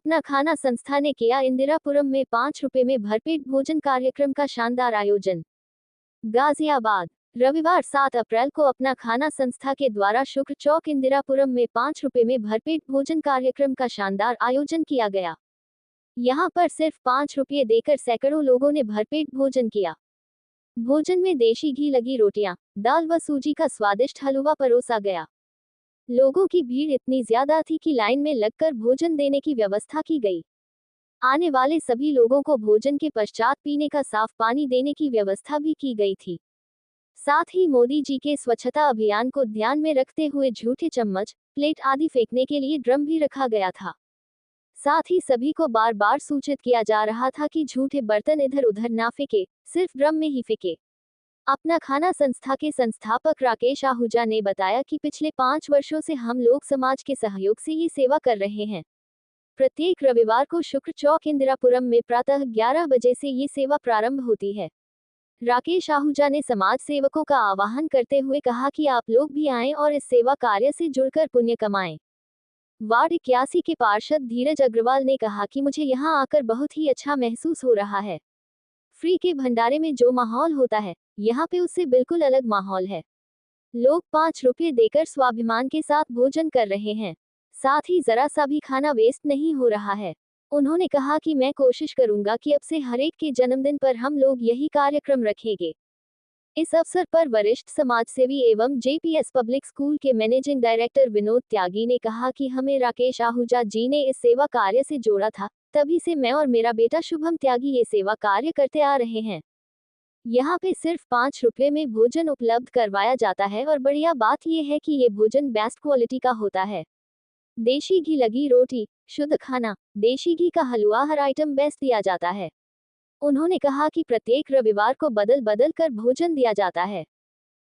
अपना खाना संस्था ने किया इंदिरापुरम में 5 रुपए में भरपेट भोजन कार्यक्रम का शानदार आयोजन। गाजियाबाद, रविवार 7 अप्रैल को अपना खाना संस्था के द्वारा शुक्र चौक इंदिरापुरम में 5 रुपए में भरपेट भोजन कार्यक्रम का शानदार आयोजन किया गया। यहां पर सिर्फ 5 रुपये देकर सैकड़ों लोगों ने भरपेट भोजन किया। भोजन में देशी घी लगी रोटियां, दाल व सूजी का स्वादिष्ट हलवा परोसा गया। लोगों की भीड़ इतनी ज्यादा थी कि लाइन में लगकर भोजन देने की व्यवस्था की गई। आने वाले सभी लोगों को भोजन के पश्चात पीने का साफ पानी देने की व्यवस्था भी की गई थी। साथ ही मोदी जी के स्वच्छता अभियान को ध्यान में रखते हुए झूठे चम्मच, प्लेट आदि फेंकने के लिए ड्रम भी रखा गया था। साथ ही सभी को बार बार सूचित किया जा रहा था कि झूठे बर्तन इधर उधर ना फेंके, सिर्फ ड्रम में ही फेंके। अपना खाना संस्था के संस्थापक राकेश आहूजा ने बताया कि पिछले 5 वर्षों से हम लोग समाज के सहयोग से ये सेवा कर रहे हैं। प्रत्येक रविवार को शुक्र चौक इंदिरापुरम में प्रातः 11 बजे से ये सेवा प्रारंभ होती है। राकेश आहूजा ने समाज सेवकों का आह्वान करते हुए कहा कि आप लोग भी आएं और इस सेवा कार्य से जुड़कर पुण्य कमाएं। वार्ड 81 के पार्षद धीरज अग्रवाल ने कहा कि मुझे यहां आकर बहुत ही अच्छा महसूस हो रहा है। फ्री के भंडारे में जो माहौल होता है, यहाँ पे उससे बिल्कुल अलग माहौल है। लोग 5 रुपये देकर स्वाभिमान के साथ भोजन कर रहे हैं। साथ ही जरा सा भी खाना वेस्ट नहीं हो रहा है। उन्होंने कहा कि मैं कोशिश करूंगा कि अब से हरेक के जन्मदिन पर हम लोग यही कार्यक्रम रखेंगे। इस अवसर पर वरिष्ठ समाजसेवी एवं जेपीएस पब्लिक स्कूल के मैनेजिंग डायरेक्टर विनोद त्यागी ने कहा कि हमें राकेश आहूजा जी ने इस सेवा कार्य से जोड़ा था, तभी से मैं और मेरा बेटा शुभम त्यागी ये सेवा कार्य करते आ रहे हैं। यहाँ पे सिर्फ 5 रुपये में भोजन उपलब्ध करवाया जाता है और बढ़िया बात यह है कि ये भोजन बेस्ट क्वालिटी का होता है। देशी घी लगी रोटी, शुद्ध खाना, देशी घी का हलवा हर आइटम बेस्ट दिया जाता है। उन्होंने कहा कि प्रत्येक रविवार को बदल बदल कर भोजन दिया जाता है।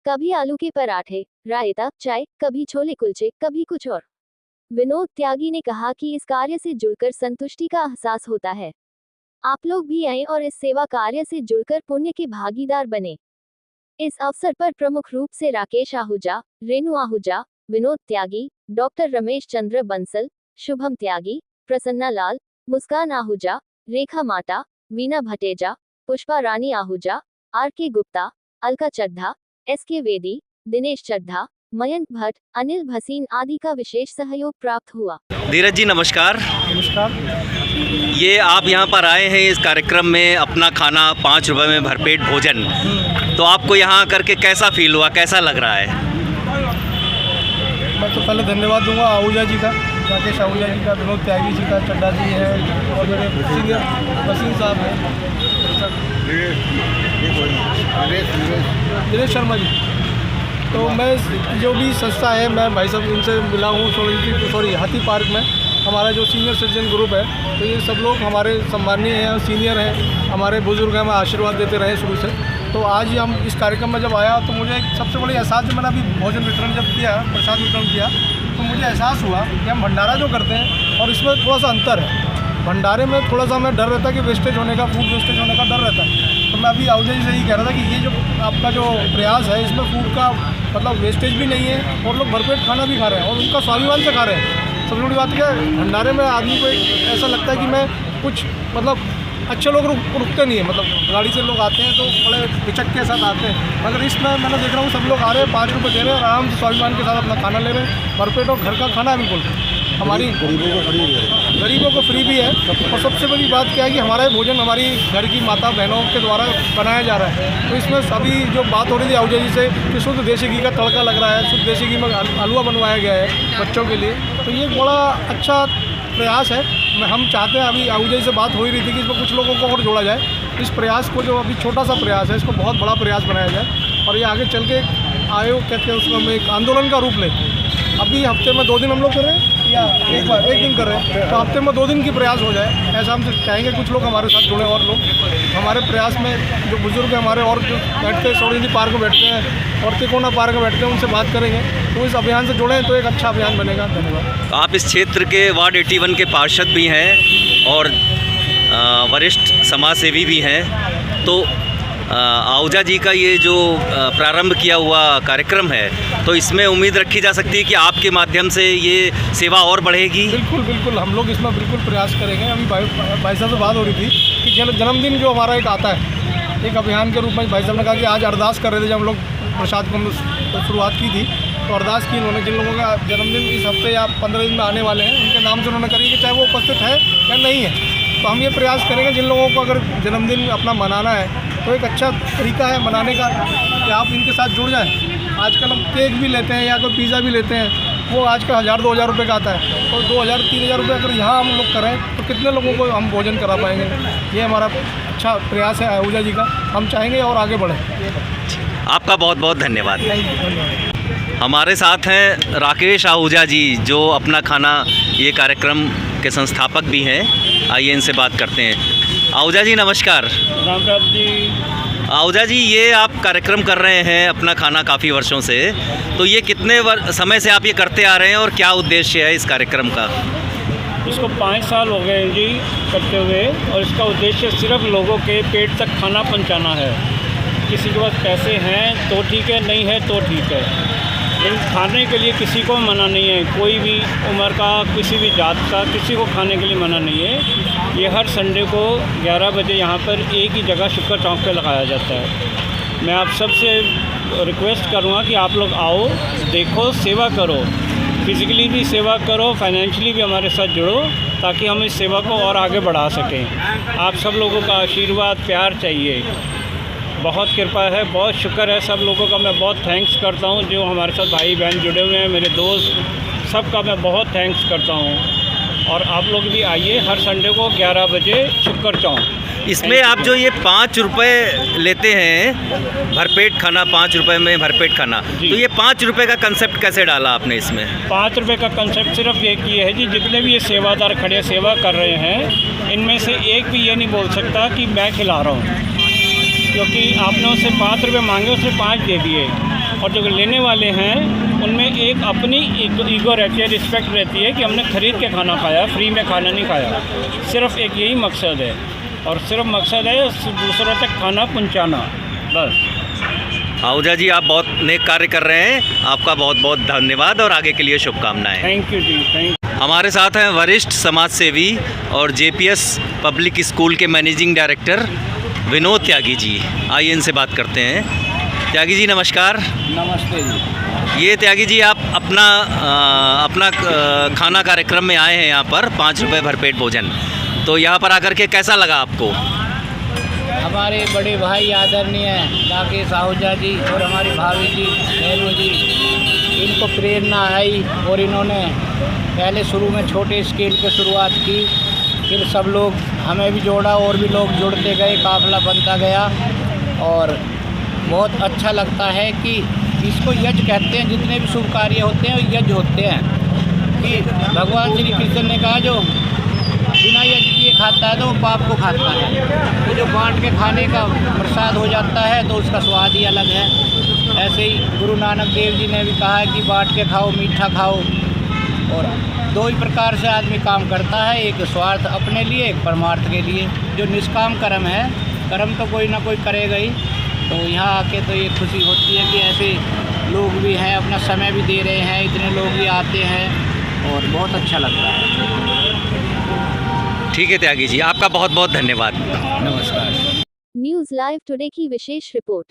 कभी आलू के पराठे, रायता, चाय, कभी छोले कुलचे, कभी कुछ और। विनोद त्यागी ने कहा कि इस कार्य से जुड़कर संतुष्टि का एहसास होता है। आप लोग भी आएं और इस सेवा कार्य से जुड़कर पुण्य के भागीदार बने। इस अवसर पर प्रमुख रूप से राकेश आहूजा, रेणु आहूजा, विनोद त्यागी, डॉक्टर रमेश चंद्र बंसल, शुभम त्यागी, प्रसन्ना लाल, मुस्कान आहूजा, रेखा माटा, वीना भटेजा, पुष्पा रानी आहूजा, आर.के. गुप्ता, अलका चड्ढा, एस.के. वेदी, दिनेश चड्ढा, मयंक भट्ट, अनिल भसीन आदि का विशेष सहयोग प्राप्त हुआ। धीरज जी नमस्कार। नमस्कार। ये आप यहाँ पर आए हैं इस कार्यक्रम में अपना खाना 5 रुपये में भरपेट भोजन, तो आपको यहाँ करके कैसा फील हुआ, कैसा लग रहा है? मैं तो पहले धन्यवाद दूंगा आहूजा जी का, राकेश आहूजा जी का, विनोद त्यागी जी का, चड्ढा जी है और मेरे सीनियर वसीम साहब हैं, दिनेश शर्मा जी। तो मैं जो भी संस्था है, मैं भाई साहब उनसे मिला हूँ हाथी पार्क में। हमारा जो सीनियर सिटीजन ग्रुप है, तो ये सब लोग हमारे सम्मानीय हैं, सीनियर हैं, हमारे बुजुर्ग हैं, हमें आशीर्वाद देते रहे शुरू से। तो आज ही हम इस कार्यक्रम में जब आया तो मुझे सबसे बड़ी एहसास, जो मैंने अभी भोजन वितरण जब किया, प्रसाद वितरण किया, तो मुझे एहसास हुआ कि हम भंडारा जो करते हैं और इसमें थोड़ा सा अंतर है। भंडारे में थोड़ा सा हमें डर रहता है कि वेस्टेज होने का, फूड वेस्टेज होने का डर रहता है। तो मैं अभी आहूजा जी से यही कह रहा था कि ये जो आपका जो प्रयास है, इसमें फूड का मतलब वेस्टेज भी नहीं है और लोग भरपेट खाना भी खा रहे हैं और उनका स्वाभिमान से खा रहे हैं। सबसे बड़ी बात क्या है, भंडारे में आदमी को ऐसा लगता है कि मैं कुछ मतलब अच्छे लोग रुकते नहीं है, मतलब गाड़ी से लोग आते हैं तो बड़े हिचक के साथ आते हैं, मगर इसमें मैंने देख रहा हूँ सब लोग आ रहे हैं, 5 रुपये दे रहे हैं और आराम से स्वाभिमान के साथ अपना खाना ले रहे हैं। भरपेट और घर का खाना है बिल्कुल। हमारी गरीबों को फ्री भी है और सबसे बड़ी बात क्या है कि हमारा भोजन हमारी घर की माता बहनों के द्वारा बनाया जा रहा है। तो इसमें सभी जो बात हो रही थी आहूजा जी से कि शुद्ध देसी घी का तड़का लग रहा है, शुद्ध देसी घी में हलवा बनवाया गया है बच्चों के लिए, तो ये बड़ा अच्छा प्रयास है। हम चाहते हैं, अभी आहूजा जी से बात हो ही रही थी कि इसमें कुछ लोगों को और जोड़ा जाए। इस प्रयास को, जो अभी छोटा सा प्रयास है, इसको बहुत बड़ा प्रयास बनाया जाए और ये आगे चल के आयोग कहते हैं उसमें एक आंदोलन का रूप ले। अभी हफ्ते में 2 दिन हम लोग कर रहे हैं या एक दिन कर रहे हैं, तो हफ्ते में 2 दिन की प्रयास हो जाए, ऐसा हम चाहेंगे। कुछ लोग हमारे साथ जुड़े और लोग हमारे प्रयास में, जो बुजुर्ग हैं हमारे और जो बैठते हैं सोरेंद्र पार्क में बैठते हैं और तिकोना पार्क में बैठते हैं, उनसे बात करेंगे तो इस अभियान से जुड़ें तो एक अच्छा अभियान बनेगा। धन्यवाद। आप इस क्षेत्र के वार्ड 81 के पार्षद भी हैं और वरिष्ठ समाजसेवी भी हैं, तो आहूजा जी का ये जो प्रारंभ किया हुआ कार्यक्रम है, तो इसमें उम्मीद रखी जा सकती है कि आपके माध्यम से ये सेवा और बढ़ेगी। बिल्कुल बिल्कुल, हम लोग इसमें बिल्कुल प्रयास करेंगे। अभी भाई साहब से बात हो रही थी कि जन्मदिन जो हमारा एक आता है, एक अभियान के रूप में भाई साहब ने कहा कि आज अरदास कर रहे थे, जब हम लोग प्रसाद को शुरुआत की थी तो अरदास की उन्होंने, जिन लोगों का जन्मदिन इस हफ्ते या 15 दिन में आने वाले हैं उनके नाम से उन्होंने करी कि चाहे वो उपस्थित है या नहीं है, तो हम ये प्रयास करेंगे जिन लोगों को अगर जन्मदिन अपना मनाना है तो एक अच्छा तरीका है मनाने का कि आप इनके साथ जुड़ जाएं। आजकल हम केक भी लेते हैं या कोई पिज़्ज़ा भी लेते हैं, वो आजकल 1000-2000 रुपये का आता है, और 2000-3000 रुपये अगर यहाँ हम लोग करें तो कितने लोगों को हम भोजन करा पाएंगे। ये हमारा अच्छा प्रयास है आहूजा जी का, हम चाहेंगे और आगे बढ़ें। आपका बहुत बहुत धन्यवाद। धन्यवाद। हमारे साथ हैं राकेश आहूजा जी, जो अपना खाना ये कार्यक्रम के संस्थापक भी हैं। आइए इनसे बात करते हैं। आहूजा जी नमस्कार। राम राम जी। आहूजा जी, ये आप कार्यक्रम कर रहे हैं अपना खाना काफ़ी वर्षों से, तो ये कितने समय से आप ये करते आ रहे हैं और क्या उद्देश्य है इस कार्यक्रम का? इसको 5 साल हो गए जी करते हुए, और इसका उद्देश्य सिर्फ लोगों के पेट तक खाना पहुंचाना है। किसी के पास पैसे हैं तो ठीक है, नहीं है तो ठीक है, लेकिन खाने के लिए किसी को मना नहीं है। कोई भी उम्र का, किसी भी जात का, किसी को खाने के लिए मना नहीं है। ये हर संडे को 11 बजे यहाँ पर एक ही जगह शुक्र चौक पे लगाया जाता है। मैं आप सबसे रिक्वेस्ट करूँगा कि आप लोग आओ, देखो, सेवा करो, फिज़िकली भी सेवा करो, फाइनेंशियली भी हमारे साथ जुड़ो, ताकि हम इस सेवा को और आगे बढ़ा सकें। आप सब लोगों का आशीर्वाद, प्यार चाहिए। बहुत कृपा है, बहुत शुक्र है सब लोगों का। मैं बहुत थैंक्स करता हूँ जो हमारे साथ भाई बहन जुड़े हुए हैं, मेरे दोस्त, सबका मैं बहुत थैंक्स करता हूँ। और आप लोग भी आइए हर संडे को 11 बजे शुक्र चौक। इसमें आप जो ये 5 रुपये लेते हैं भरपेट खाना, 5 रुपये में भरपेट खाना, तो ये 5 रुपये का कंसेप्ट कैसे डाला आपने इसमें? 5 रुपये का कंसेप्ट सिर्फ ये है जी, जितने भी ये सेवादार खड़े सेवा कर रहे हैं, इनमें से एक भी ये नहीं बोल सकता कि मैं खिला रहा हूँ, क्योंकि आपने उससे 5 रुपये मांगे, उसने 5 दे दिए। और जो लेने वाले हैं उनमें एक अपनी ईगो रहती है, रिस्पेक्ट रहती है कि हमने ख़रीद के खाना खाया, फ्री में खाना नहीं खाया। सिर्फ एक यही मकसद है, और सिर्फ मकसद है दूसरों तक खाना पहुंचाना, बस। आहूजा जी, आप बहुत नेक कार्य कर रहे हैं, आपका बहुत बहुत धन्यवाद और आगे के लिए शुभकामनाएं। Thank you ji, thank. हमारे साथ हैं वरिष्ठ समाज सेवी और JPS पब्लिक स्कूल के मैनेजिंग डायरेक्टर विनोद त्यागी जी। आइए इनसे बात करते हैं। त्यागी जी नमस्कार। नमस्ते जी। ये त्यागी जी, आप अपना खाना कार्यक्रम में आए हैं यहाँ पर 5 रुपये भरपेट भोजन, तो यहाँ पर आकर के कैसा लगा आपको? हमारे बड़े भाई आदरणीय राकेश आहूजा जी और हमारी भाभी जी, नेहरू जी, इनको प्रेरणा आई और इन्होंने पहले शुरू में छोटे स्केल पे शुरुआत की, फिर सब लोग हमें भी जोड़ा और भी लोग जुड़ते गए, काफ़िला बनता गया। और बहुत अच्छा लगता है कि इसको यज्ञ कहते हैं, जितने भी शुभ कार्य होते हैं वो यज्ञ होते हैं। कि भगवान श्री कृष्ण ने कहा जो बिना यज्ञ किए खाता है तो वो पाप को खाता है, तो जो बांट के खाने का प्रसाद हो जाता है तो उसका स्वाद ही अलग है। ऐसे ही गुरु नानक देव जी ने भी कहा है कि बांट के खाओ, मीठा खाओ। और 2 ही प्रकार से आदमी काम करता है, एक स्वार्थ अपने लिए, एक परमार्थ के लिए। जो निष्काम कर्म है, कर्म तो कोई ना कोई करेगा ही, तो यहाँ आके तो ये खुशी होती है कि ऐसे लोग भी हैं, अपना समय भी दे रहे हैं, इतने लोग भी आते हैं और बहुत अच्छा लगता है। ठीक है त्यागी जी, आपका बहुत बहुत धन्यवाद। नमस्कार। न्यूज लाइव टुडे की विशेष रिपोर्ट।